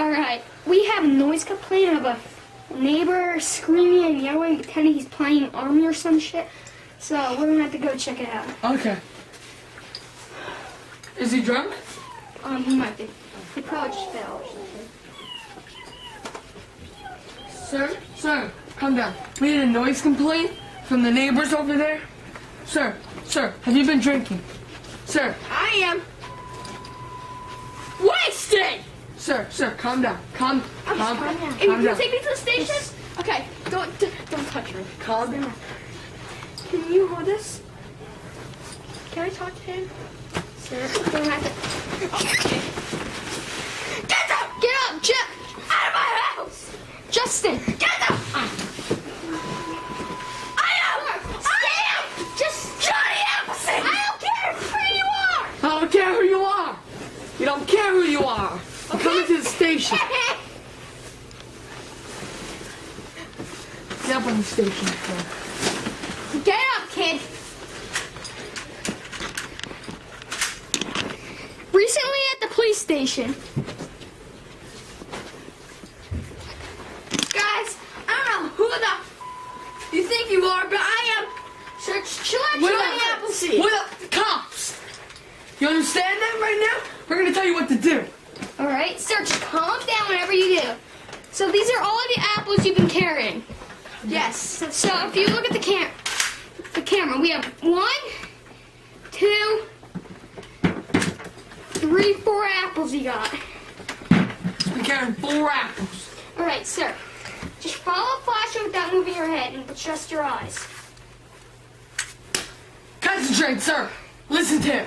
Alright, we have a noise complaint of a neighbor screaming and yelling, pretending he's playing Army or some shit. So we're gonna have to go check it out. Okay. Is he drunk? He might be. He probably just fell or something. Sir, calm down. We had a noise complaint from the neighbors over there. Sir, have you been drinking? Sir. I am. Wasted! Sir, calm down. Calm down. Hey, can you take me to the station? Okay, don't touch me. Calm down. Can you hold this? Can I talk to him? Sir, don't have to. Get up! Get up, Jeff! Out of my house! Justin! Get up! I am! Just Johnny Appleseed! I don't care who you are! I don't care who you are. You don't care who you are. I'm coming to the station. Get up on the station, sir. Get up, kid! Recently at the police station. Guys, I don't know who the you think you are, but I am Chill out, Johnny Appleseed. What up, cops? You understand that right now? We're gonna tell you what to do. Alright, sir, just calm down whenever you do. So these are all of the apples you've been carrying. Yes. So if you look at the camera, we have 1, 2, 3, 4 apples you got. We're carrying 4 apples. Alright, sir. Just follow a flasher without moving your head and adjust your eyes. Concentrate, sir. Listen to him.